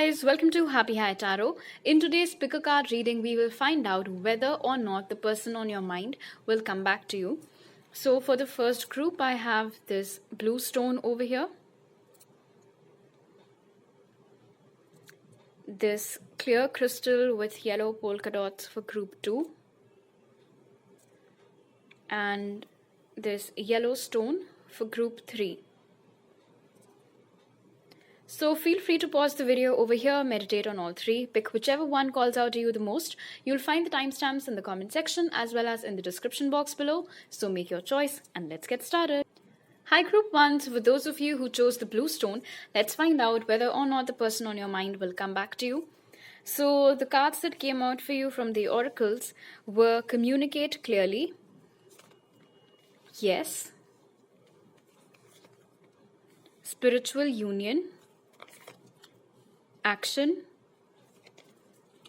guys, welcome to Happy High Tarot. In today's pick a card reading, we will find out whether or not the person on your mind will come back to you. So for the first group, I have this blue stone over here, this clear crystal with yellow polka dots for group 2, and this yellow stone for group 3. So feel free to pause the video over here, meditate on all three, pick whichever one calls out to you the most. You'll find the timestamps in the comment section as well as in the description box below. So make your choice and let's get started. Hi group 1, so for those of you who chose the blue stone, let's find out whether or not the person on your mind will come back to you. So the cards that came out for you from the oracles were communicate clearly, yes, spiritual union, action,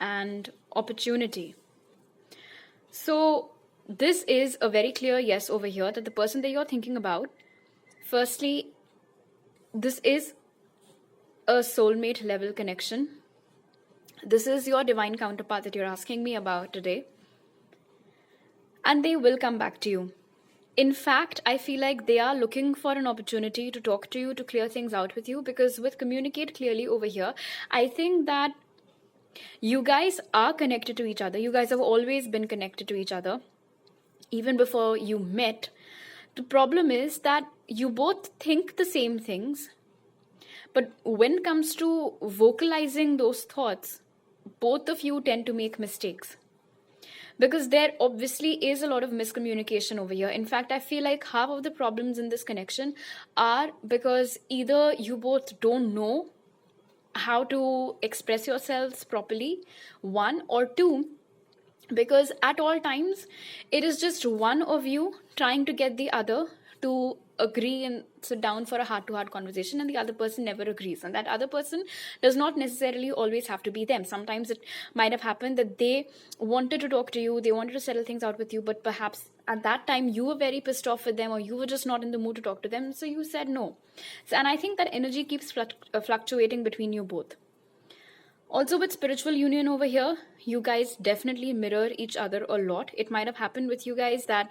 and opportunity. So this is a very clear yes over here that the person that you're thinking about, firstly, this is a soulmate level connection. This is your divine counterpart that you're asking me about today, and they will come back to you. In fact, I feel like they are looking for an opportunity to talk to you, to clear things out with you, because with communicate clearly over here, I think that you guys are connected to each other. You guys have always been connected to each other, even before you met. The problem is that you both think the same things, but when it comes to vocalizing those thoughts, both of you tend to make mistakes. Because there obviously is a lot of miscommunication over here. In fact, I feel like half of the problems in this connection are because either you both don't know how to express yourselves properly, one, or two, because at all times it is just one of you trying to get the other to agree and sit down for a heart-to-heart conversation, and the other person never agrees, and that other person does not necessarily always have to be them. Sometimes it might have happened that they wanted to talk to you, they wanted to settle things out with you, but perhaps at that time you were very pissed off with them, or you were just not in the mood to talk to them, so you said no. And I think that energy keeps fluctuating between you both. Also with spiritual union over here, you guys definitely mirror each other a lot. It might have happened with you guys that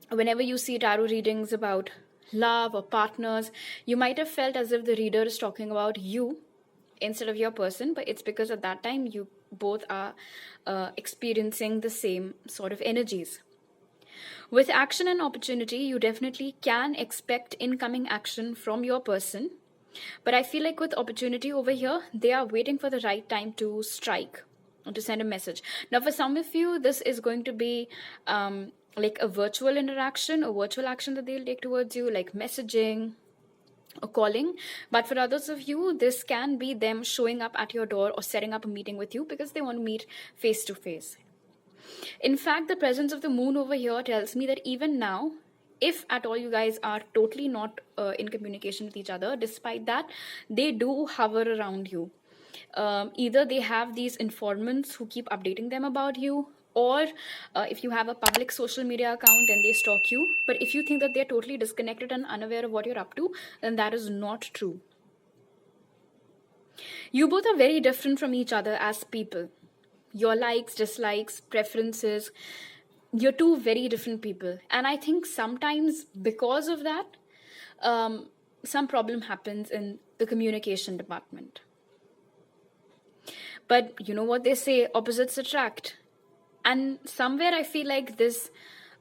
whenever you see tarot readings about love or partners, you might have felt as if the reader is talking about you instead of your person, but it's because at that time you both are experiencing the same sort of energies. With action and opportunity, you definitely can expect incoming action from your person, but I feel like with opportunity over here, they are waiting for the right time to strike or to send a message. Now for some of you, this is going to be like a virtual interaction, a virtual action that they'll take towards you, like messaging or calling. But for others of you, this can be them showing up at your door or setting up a meeting with you because they want to meet face to face. In fact, the presence of the moon over here tells me that even now, if at all you guys are totally not in communication with each other, despite that, they do hover around you. Either they have these informants who keep updating them about you, or if you have a public social media account and they stalk you. But if you think that they're totally disconnected and unaware of what you're up to, then that is not true. You both are very different from each other as people. Your likes, dislikes, preferences, you're two very different people. And I think sometimes because of that, some problem happens in the communication department. But you know what they say, opposites attract. And somewhere I feel like this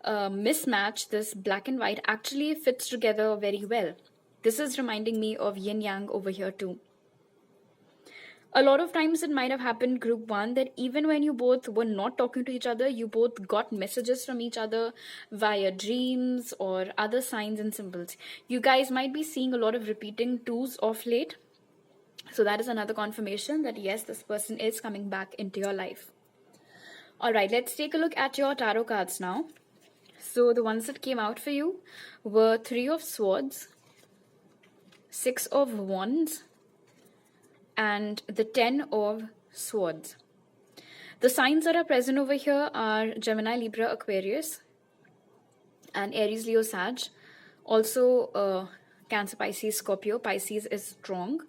mismatch, this black and white, actually fits together very well. This is reminding me of yin yang over here too. A lot of times it might have happened, group 1, that even when you both were not talking to each other, you both got messages from each other via dreams or other signs and symbols. You guys might be seeing a lot of repeating twos of late. So that is another confirmation that yes, this person is coming back into your life. Alright, let's take a look at your tarot cards now. So the ones that came out for you were 3 of Swords, 6 of Wands, and the 10 of Swords. The signs that are present over here are Gemini, Libra, Aquarius, and Aries, Leo, Sag. Also Cancer, Pisces, Scorpio. Pisces is strong.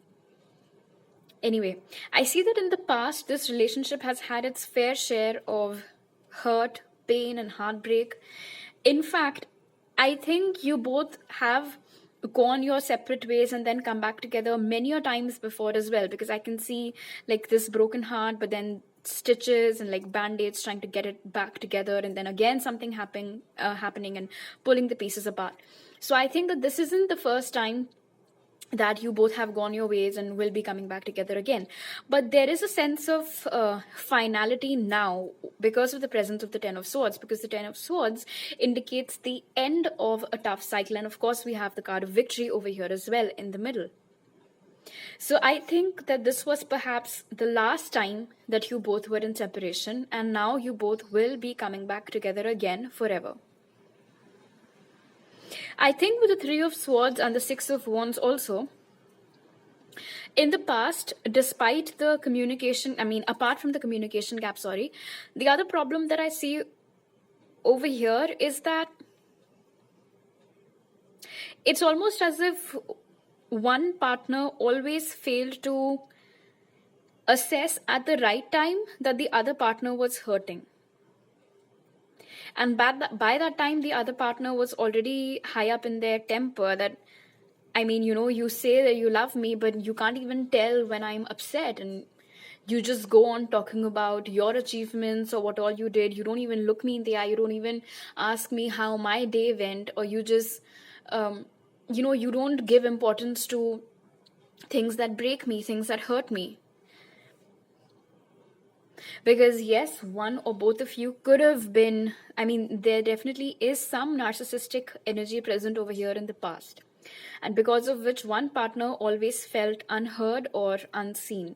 Anyway, I see that in the past, this relationship has had its fair share of hurt, pain, and heartbreak. In fact, I think you both have gone your separate ways and then come back together many a times before as well, because I can see like this broken heart, but then stitches and like band-aids trying to get it back together, and then again something happening and pulling the pieces apart. So I think that this isn't the first time that you both have gone your ways and will be coming back together again. But there is a sense of finality now because of the presence of the Ten of Swords, because the Ten of Swords indicates the end of a tough cycle. And of course, we have the card of victory over here as well in the middle. So I think that this was perhaps the last time that you both were in separation, and now you both will be coming back together again forever. I think with the Three of Swords and the Six of Wands also, in the past, despite the communication, apart from the communication gap, the other problem that I see over here is that it's almost as if one partner always failed to assess at the right time that the other partner was hurting. And by that time, the other partner was already high up in their temper that, you say that you love me, but you can't even tell when I'm upset. And you just go on talking about your achievements or what all you did. You don't even look me in the eye. You don't even ask me how my day went. Or you just, you don't give importance to things that break me, things that hurt me. Because yes, one or both of you could have been, there definitely is some narcissistic energy present over here in the past, and because of which one partner always felt unheard or unseen.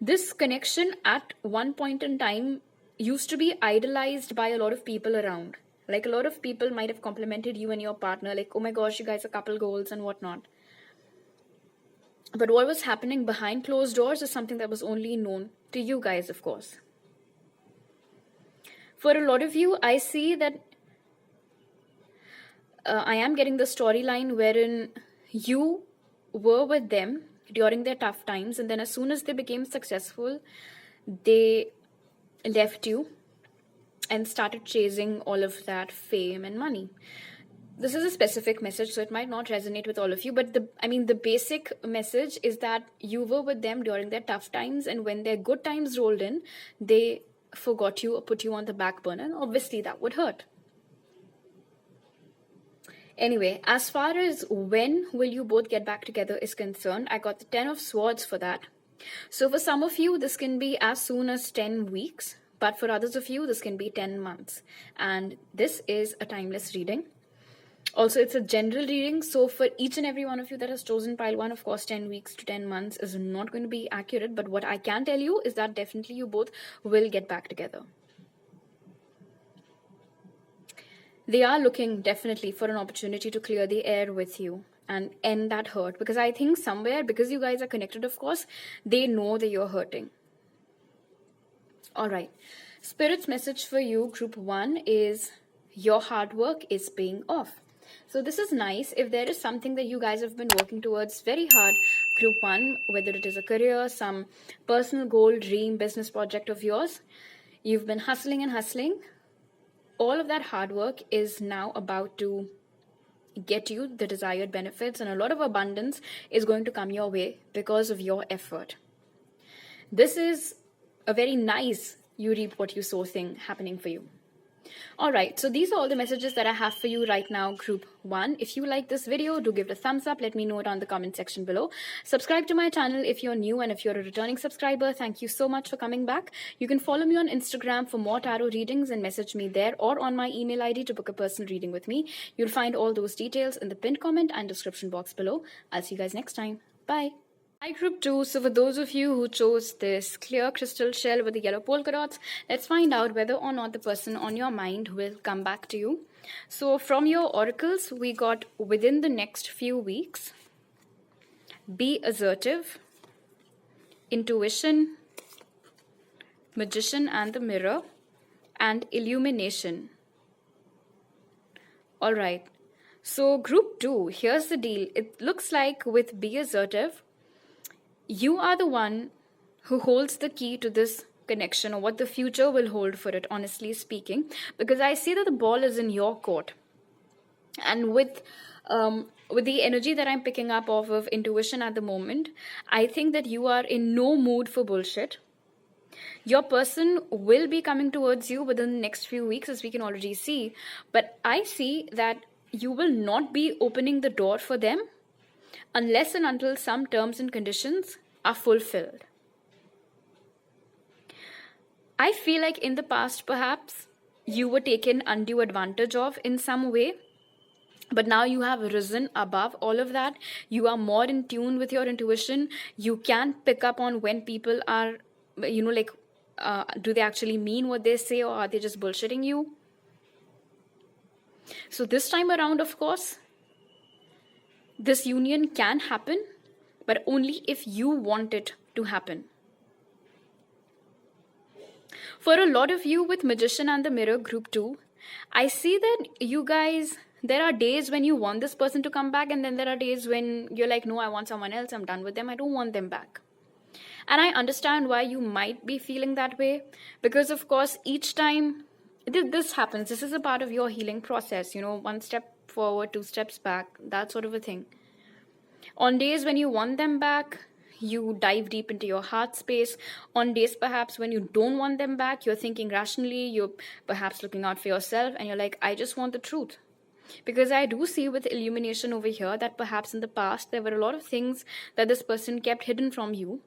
This connection at one point in time used to be idolized by a lot of people around. Like a lot of people might have complimented you and your partner, like, oh my gosh, you guys are couple goals and whatnot. But what was happening behind closed doors is something that was only known to you guys, of course. For a lot of you, I see that I am getting the storyline wherein you were with them during their tough times, and then as soon as they became successful, they left you and started chasing all of that fame and money. This is a specific message, so it might not resonate with all of you, but the basic message is that you were with them during their tough times, and when their good times rolled in, they forgot you or put you on the back burner, and obviously that would hurt. Anyway, as far as when will you both get back together is concerned, I got the Ten of Swords for that. So for some of you, this can be as soon as 10 weeks, but for others of you, this can be 10 months. And this is a timeless reading. Also, it's a general reading, so for each and every one of you that has chosen pile 1, of course, 10 weeks to 10 months is not going to be accurate, but what I can tell you is that definitely you both will get back together. They are looking definitely for an opportunity to clear the air with you and end that hurt, because I think somewhere, because you guys are connected, of course, they know that you're hurting. All right. Spirit's message for you, Group 1, is your hard work is paying off. So this is nice. If there is something that you guys have been working towards very hard, Group 1, whether it is a career, some personal goal, dream, business project of yours, you've been hustling and hustling. All of that hard work is now about to get you the desired benefits, and a lot of abundance is going to come your way because of your effort. This is a very nice you reap what you sow thing happening for you. All right, so these are all the messages that I have for you right now, Group 1. If you like this video, do give it a thumbs up. Let me know it on the comment section below. Subscribe to my channel if you're new, and if you're a returning subscriber, thank you so much for coming back. You can follow me on Instagram for more tarot readings and message me there, or on my email ID to book a personal reading with me. You'll find all those details in the pinned comment and description box below. I'll see you guys next time. Bye. Hi Group 2, so for those of you who chose this clear crystal shell with the yellow polka dots, let's find out whether or not the person on your mind will come back to you. So from your oracles, we got within the next few weeks, be assertive, intuition, magician and the mirror, and illumination. Alright, So group 2, here's the deal. It looks like with Be Assertive, you are the one who holds the key to this connection, or what the future will hold for it, honestly speaking, because I see that the ball is in your court. And with the energy that I'm picking up off of intuition at the moment, I think that you are in no mood for bullshit. Your person will be coming towards you within the next few weeks, as we can already see, but I see that you will not be opening the door for them unless and until some terms and conditions are fulfilled. I feel like in the past, perhaps, you were taken undue advantage of in some way, but now you have risen above all of that. You are more in tune with your intuition. You can pick up on when people are, do they actually mean what they say, or are they just bullshitting you? So this time around, of course, this union can happen, but only if you want it to happen. For a lot of you with Magician and the Mirror group 2, I see that you guys, there are days when you want this person to come back, and then there are days when you're like, no, I want someone else, I'm done with them, I don't want them back. And I understand why you might be feeling that way, because of course, each time this happens, this is a part of your healing process, one step forward, two steps back, that sort of a thing. On days when you want them back, you dive deep into your heart space. On days perhaps when you don't want them back, you're thinking rationally, you're perhaps looking out for yourself, and you're like, I just want the truth. Because I do see with illumination over here that perhaps in the past there were a lot of things that this person kept hidden from you.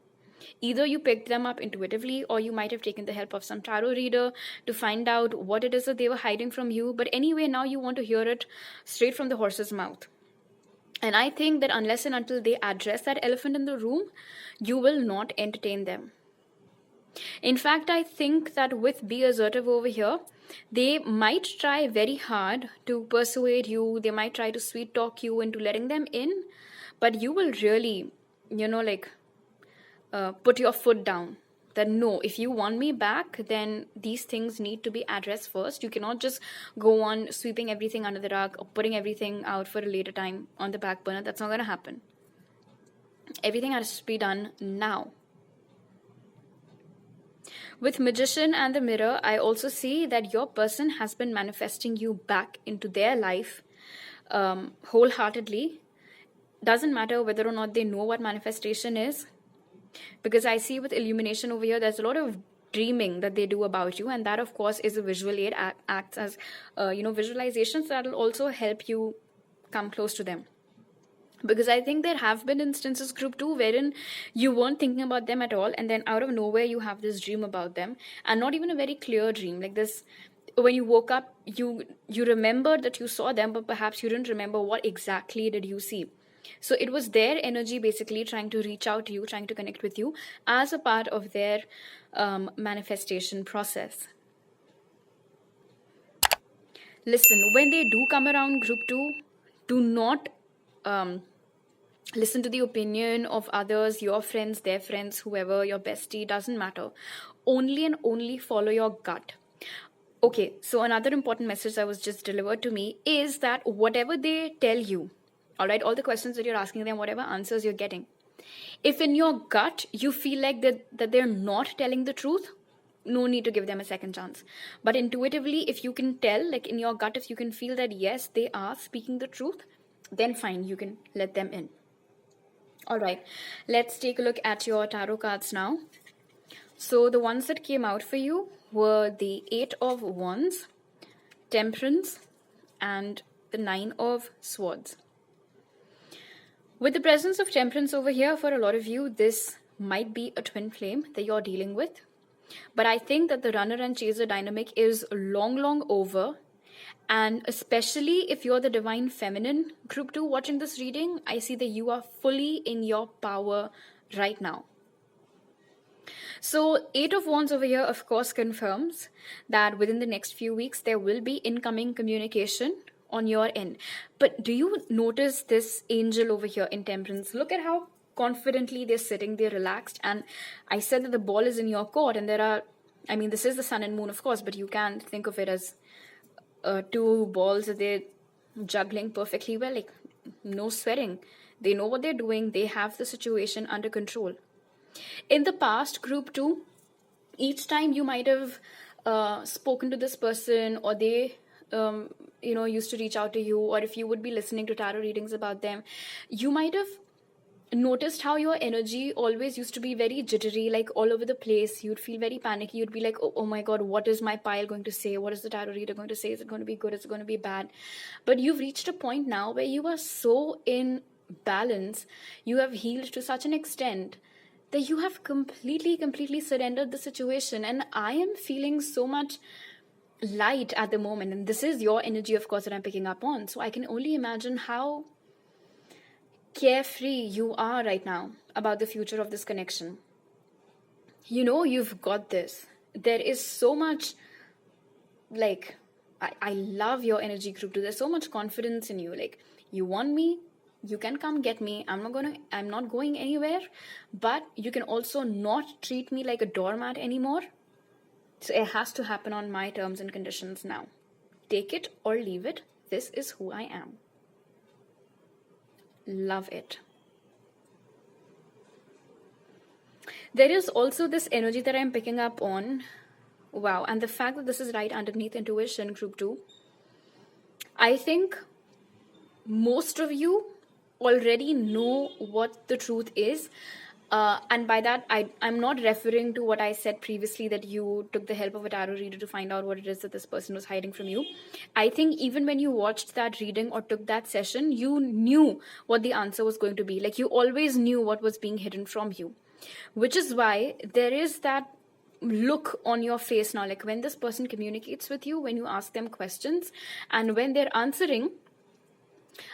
Either you picked them up intuitively, or you might have taken the help of some tarot reader to find out what it is that they were hiding from you. But anyway, now you want to hear it straight from the horse's mouth. And I think that unless and until they address that elephant in the room, you will not entertain them. In fact, I think that with Be Assertive over here, they might try very hard to persuade you. They might try to sweet talk you into letting them in, but you will really, put your foot down. That no, if you want me back, then these things need to be addressed first. You cannot just go on sweeping everything under the rug or putting everything out for a later time on the back burner. That's not going to happen. Everything has to be done now. With Magician and the Mirror, I also see that your person has been manifesting you back into their life wholeheartedly. Doesn't matter whether or not they know what manifestation is. Because I see with illumination over here, there's a lot of dreaming that they do about you, and that of course is a visual aid, acts as visualizations that will also help you come close to them. Because I think there have been instances, group 2, wherein you weren't thinking about them at all, and then out of nowhere you have this dream about them, and not even a very clear dream like this. When you woke up, you remembered that you saw them, but perhaps you didn't remember what exactly did you see. So it was their energy basically trying to reach out to you, trying to connect with you as a part of their manifestation process. Listen, when they do come around, group 2, do not listen to the opinion of others, your friends, their friends, whoever, your bestie, doesn't matter. Only and only follow your gut. Okay, so another important message that was just delivered to me is that whatever they tell you, all right, all the questions that you're asking them, whatever answers you're getting, if in your gut you feel like that they're not telling the truth, no need to give them a second chance. But intuitively, if you can tell, like in your gut, if you can feel that yes, they are speaking the truth, then fine, you can let them in. All right, let's take a look at your tarot cards now. So the ones that came out for you were the 8 of Wands, Temperance, and the 9 of Swords. With the presence of Temperance over here, for a lot of you, this might be a twin flame that you're dealing with. But I think that the runner and chaser dynamic is long over. And especially if you're the divine feminine group 2 watching this reading, I see that you are fully in your power right now. So 8 of Wands over here, of course, confirms that within the next few weeks, there will be incoming communication on your end. But do you notice this angel over here in Temperance? Look at how confidently they're sitting, they're relaxed. And I said that the ball is in your court, and this is the sun and moon, of course, but you can think of it as 2 balls that they're juggling perfectly well, like no sweating. They know what they're doing. They have the situation under control. In the past, group 2, each time you might have spoken to this person, or they used to reach out to you, or if you would be listening to tarot readings about them, you might have noticed how your energy always used to be very jittery, like all over the place. You'd feel very panicky. You'd be like, oh my god, what is my pile going to say? What is the tarot reader going to say? Is it going to be good? Is it going to be bad? But you've reached a point now where you are so in balance, you have healed to such an extent that you have completely surrendered the situation. And I am feeling so much light at the moment, and this is your energy, of course, that I'm picking up on. So I can only imagine how carefree you are right now about the future of this connection. You know you've got this. There is so much, like, I love your energy, group 2. There's so much confidence in you. Like, you want me, you can come get me. I'm not going anywhere, but you can also not treat me like a doormat anymore. So it has to happen on my terms and conditions now. Take it or leave it. This is who I am. Love it. There is also this energy that I'm picking up on. Wow. And the fact that this is right underneath intuition, group 2. I think most of you already know what the truth is. And by that, I'm not referring to what I said previously, that you took the help of a tarot reader to find out what it is that this person was hiding from you. I think even when you watched that reading or took that session, you knew what the answer was going to be. Like, you always knew what was being hidden from you, which is why there is that look on your face now. Like, when this person communicates with you, when you ask them questions, and when they're answering,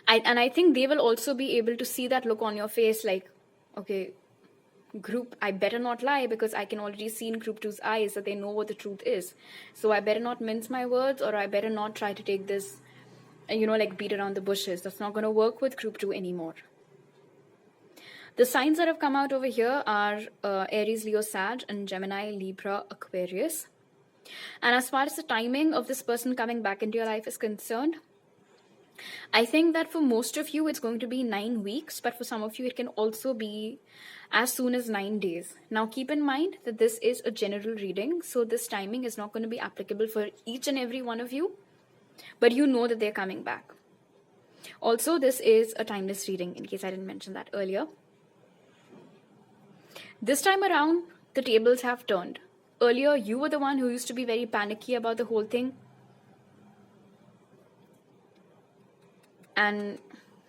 I think they will also be able to see that look on your face, like, okay, group, I better not lie, because I can already see in group 2's eyes that they know what the truth is. So I better not mince my words, or I better not try to take this, like beat around the bushes. That's not going to work with group 2 anymore. The signs that have come out over here are Aries, Leo, Sag, and Gemini, Libra, Aquarius. And as far as the timing of this person coming back into your life is concerned, I think that for most of you, it's going to be 9 weeks, but for some of you, it can also be as soon as 9 days. Now, keep in mind that this is a general reading, so this timing is not going to be applicable for each and every one of you, but you know that they're coming back. Also, this is a timeless reading, in case I didn't mention that earlier. This time around, the tables have turned. Earlier, you were the one who used to be very panicky about the whole thing. And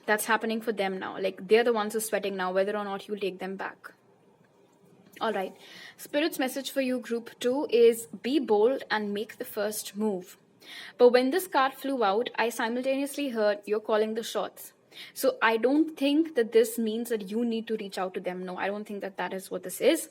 that's happening for them now. Like, they're the ones who are sweating now, whether or not you'll take them back. All right. Spirit's message for you, group 2, is be bold and make the first move. But when this card flew out, I simultaneously heard you're calling the shots. So I don't think that this means that you need to reach out to them. No, I don't think that that is what this is.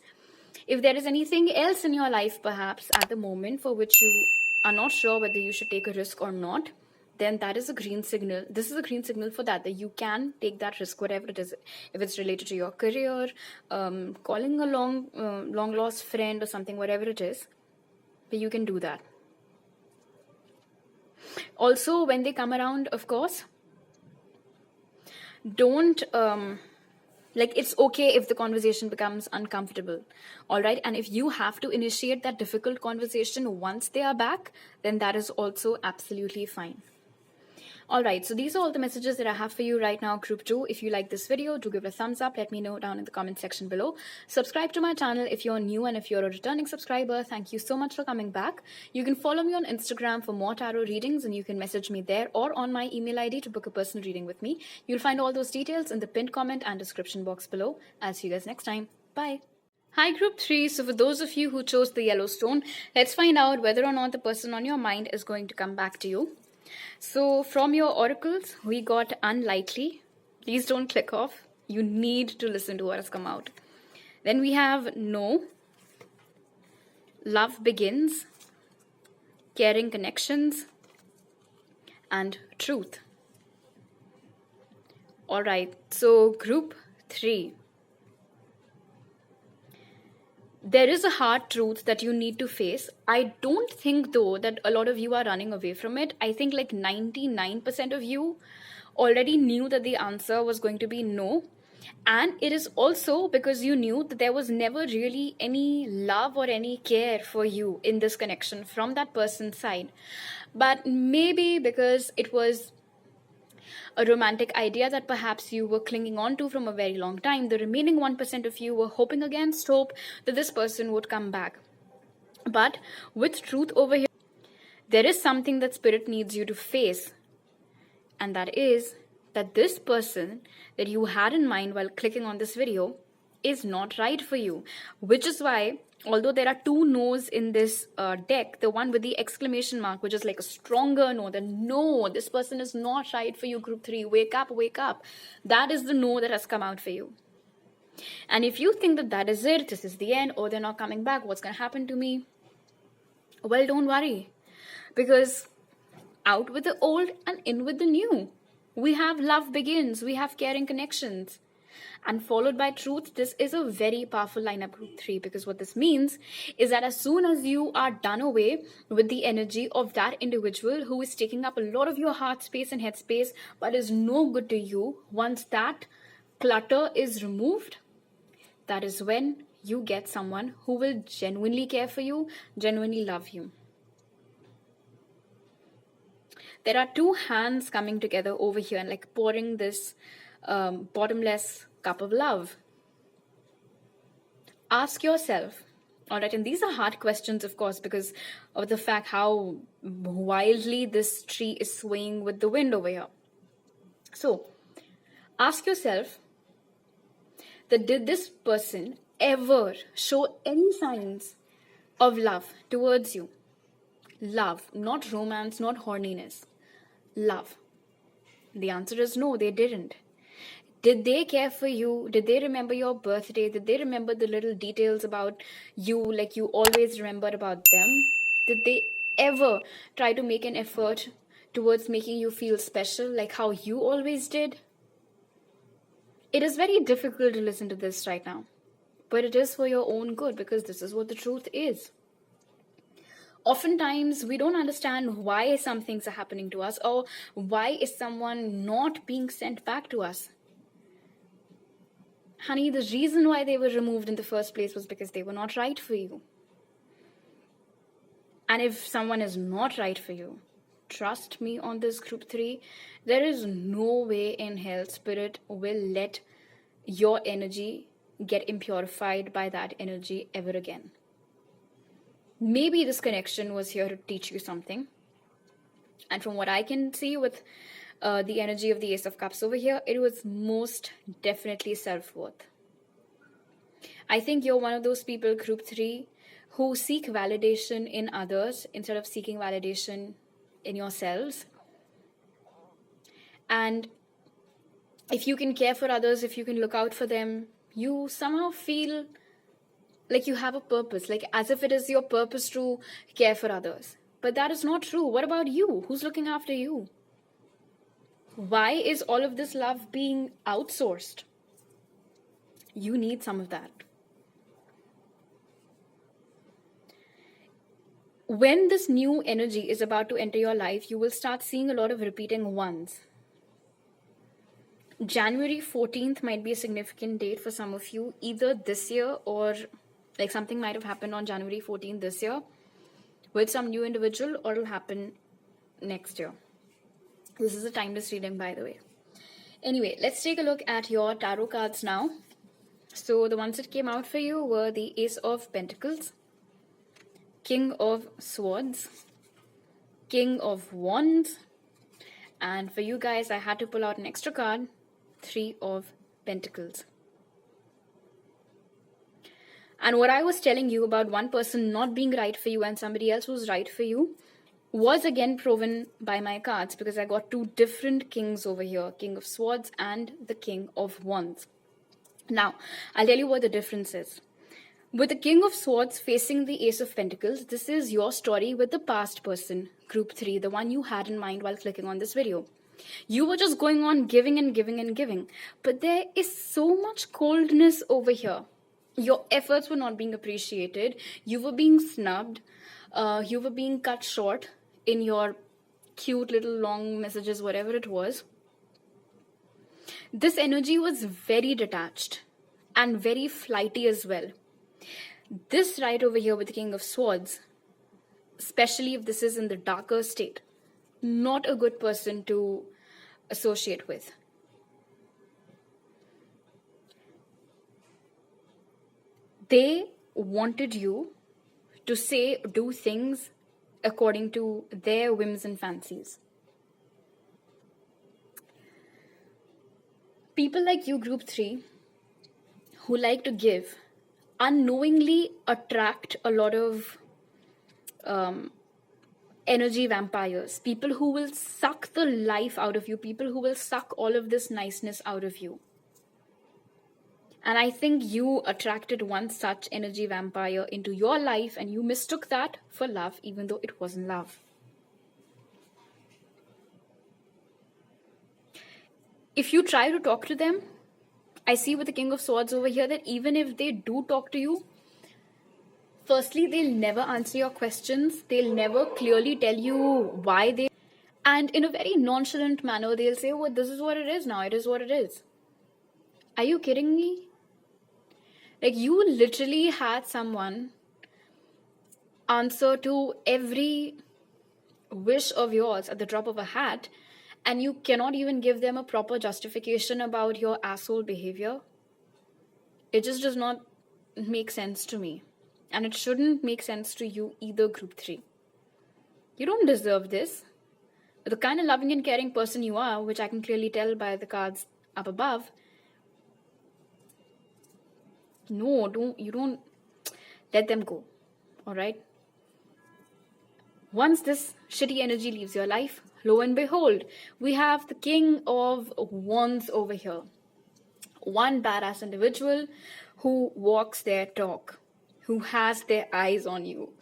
If there is anything else in your life, perhaps at the moment, for which you are not sure whether you should take a risk or not, then that is a green signal. This is a green signal for that you can take that risk, whatever it is. If it's related to your career, calling a long lost friend or something, whatever it is, but you can do that. Also, when they come around, of course, don't, it's okay if the conversation becomes uncomfortable, all right? And if you have to initiate that difficult conversation once they are back, then that is also absolutely fine. All right, so these are all the messages that I have for you right now, group 2. If you like this video, do give it a thumbs up. Let me know down in the comment section below. Subscribe to my channel if you're new, and if you're a returning subscriber, thank you so much for coming back. You can follow me on Instagram for more tarot readings, and you can message me there or on my email ID to book a personal reading with me. You'll find all those details in the pinned comment and description box below. I'll see you guys next time. Bye. Hi, group 3. So for those of you who chose the yellow stone, let's find out whether or not the person on your mind is going to come back to you. So from your oracles, we got unlikely. Please don't click off. You need to listen to what has come out. Then we have no, love begins, caring connections, and truth. All right, so group 3. there is a hard truth that you need to face. I don't think, though, that a lot of you are running away from it. I think like 99% of you already knew that the answer was going to be no. And it is also because you knew that there was never really any love or any care for you in this connection from that person's side. But maybe because it was a romantic idea that perhaps you were clinging on to from a very long time, the remaining 1% of you were hoping against hope that this person would come back. But with truth over here, there is something that spirit needs you to face, and that is that this person that you had in mind while clicking on this video is not right for you, which is why, although there are two no's in this deck, the one with the exclamation mark, which is like a stronger no, the no, this person is not right for you, group 3, wake up, that is the no that has come out for you. And if you think that that is it, this is the end, or they're not coming back, what's going to happen to me? Well, don't worry, because out with the old and in with the new. We have love begins, we have caring connections. And followed by truth, this is a very powerful lineup, group 3, because what this means is that as soon as you are done away with the energy of that individual who is taking up a lot of your heart space and head space but is no good to you, once that clutter is removed, that is when you get someone who will genuinely care for you, genuinely love you. There are two hands coming together over here and like pouring this bottomless cup of love. Ask yourself, all right, and these are hard questions, of course, because of the fact how wildly this tree is swaying with the wind over here. So ask yourself that did this person ever show any signs of love towards you? Love, not romance, not horniness. Love. The answer is no, they didn't. Did they care for you? Did they remember your birthday? Did they remember the little details about you like you always remembered about them? Did they ever try to make an effort towards making you feel special like how you always did? It is very difficult to listen to this right now, but it is for your own good because this is what the truth is. Oftentimes, we don't understand why some things are happening to us or why is someone not being sent back to us. Honey, the reason why they were removed in the first place was because they were not right for you. And if someone is not right for you, trust me on this, group 3, there is no way in hell spirit will let your energy get impurified by that energy ever again. Maybe this connection was here to teach you something. And from what I can see with the energy of the Ace of Cups over here, it was most definitely self-worth. I think you're one of those people, group 3, who seek validation in others instead of seeking validation in yourselves. And if you can care for others, if you can look out for them, you somehow feel like you have a purpose, like as if it is your purpose to care for others. But that is not true. What about you? Who's looking after you? Why is all of this love being outsourced? You need some of that. When this new energy is about to enter your life, you will start seeing a lot of repeating ones. January 14th might be a significant date for some of you, either this year or like something might have happened on January 14th this year with some new individual, or it'll happen next year. This is a timeless reading, by the way. Anyway, let's take a look at your tarot cards now. So the ones that came out for you were the Ace of Pentacles, King of Swords, King of Wands, and for you guys, I had to pull out an extra card, 3 of Pentacles. And what I was telling you about one person not being right for you and somebody else who's right for you was again proven by my cards, because I got 2 different kings over here, King of Swords and the King of Wands. Now, I'll tell you what the difference is. With the King of Swords facing the Ace of Pentacles, this is your story with the past person, group 3, the one you had in mind while clicking on this video. You were just going on giving and giving and giving, but there is so much coldness over here. Your efforts were not being appreciated. You were being snubbed. You were being cut short in your cute little long messages, whatever it was. This energy was very detached and very flighty as well. This right over here with the King of Swords, especially if this is in the darker state, not a good person to associate with. They wanted you to say, do things according to their whims and fancies. People like you, group 3, who like to give, unknowingly attract a lot of energy vampires, people who will suck the life out of you, people who will suck all of this niceness out of you. And I think you attracted one such energy vampire into your life, and you mistook that for love, even though it wasn't love. If you try to talk to them, I see with the King of Swords over here that even if they do talk to you, firstly, they'll never answer your questions. They'll never clearly tell you why they... And in a very nonchalant manner, they'll say, well, this is what it is now. It is what it is. Are you kidding me? Like, you literally had someone answer to every wish of yours at the drop of a hat, and you cannot even give them a proper justification about your asshole behavior. It just does not make sense to me. And it shouldn't make sense to you either, group 3. You don't deserve this. The kind of loving and caring person you are, which I can clearly tell by the cards up above, no, you don't let them go. All right? Once this shitty energy leaves your life, lo and behold, we have the King of Wands over here. One badass individual who walks their talk, who has their eyes on you.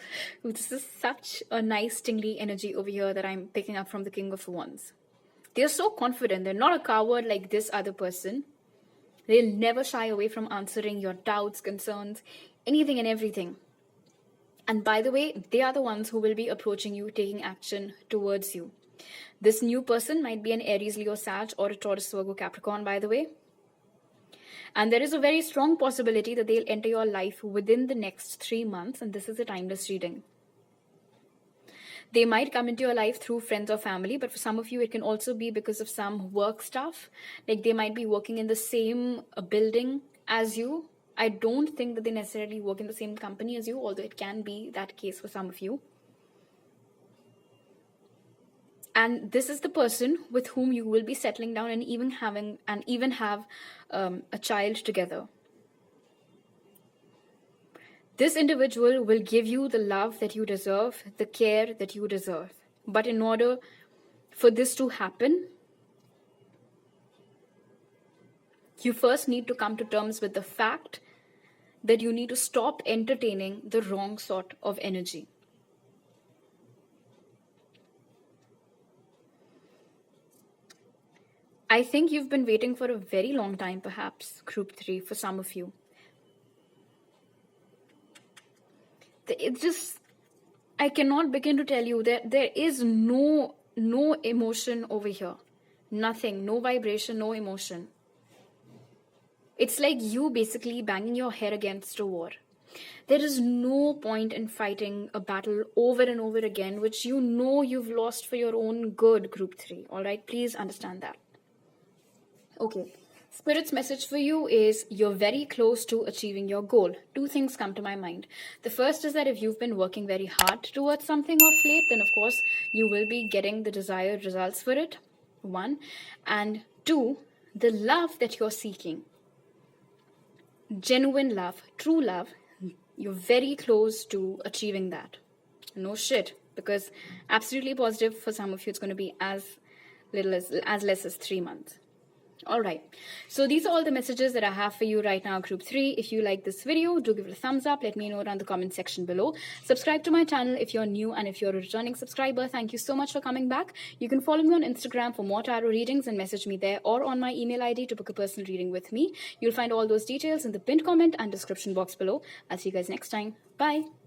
This is such a nice tingly energy over here that I'm picking up from the King of Wands. They're so confident. They're not a coward like this other person. They'll never shy away from answering your doubts, concerns, anything and everything. And by the way, they are the ones who will be approaching you, taking action towards you. This new person might be an Aries, Leo, Sag, or a Taurus, Virgo, Capricorn, by the way. And there is a very strong possibility that they'll enter your life within the next 3 months, and this is a timeless reading. They might come into your life through friends or family, but for some of you, it can also be because of some work stuff. Like they might be working in the same building as you. I don't think that they necessarily work in the same company as you, although it can be that case for some of you. And this is the person with whom you will be settling down and even have a child together. This individual will give you the love that you deserve, the care that you deserve. But in order for this to happen, you first need to come to terms with the fact that you need to stop entertaining the wrong sort of energy. I think you've been waiting for a very long time, perhaps, group 3, for some of you. It's just, I cannot begin to tell you that there is no emotion over here. Nothing, no vibration, no emotion. It's like you basically banging your head against a wall. There is no point in fighting a battle over and over again, which you know you've lost for your own good, group 3. All right, please understand that. Okay, Spirit's message for you is you're very close to achieving your goal. 2 things come to my mind. The first is that if you've been working very hard towards something of late, then of course you will be getting the desired results for it. 1. And 2, the love that you're seeking. Genuine love, true love, you're very close to achieving that. No shit, because absolutely positive for some of you it's going to be as less as 3 months. All right. So these are all the messages that I have for you right now, Group 3. If you like this video, do give it a thumbs up. Let me know down the comment section below. Subscribe to my channel if you're new, and if you're a returning subscriber, thank you so much for coming back. You can follow me on Instagram for more tarot readings and message me there, or on my email ID to book a personal reading with me. You'll find all those details in the pinned comment and description box below. I'll see you guys next time. Bye.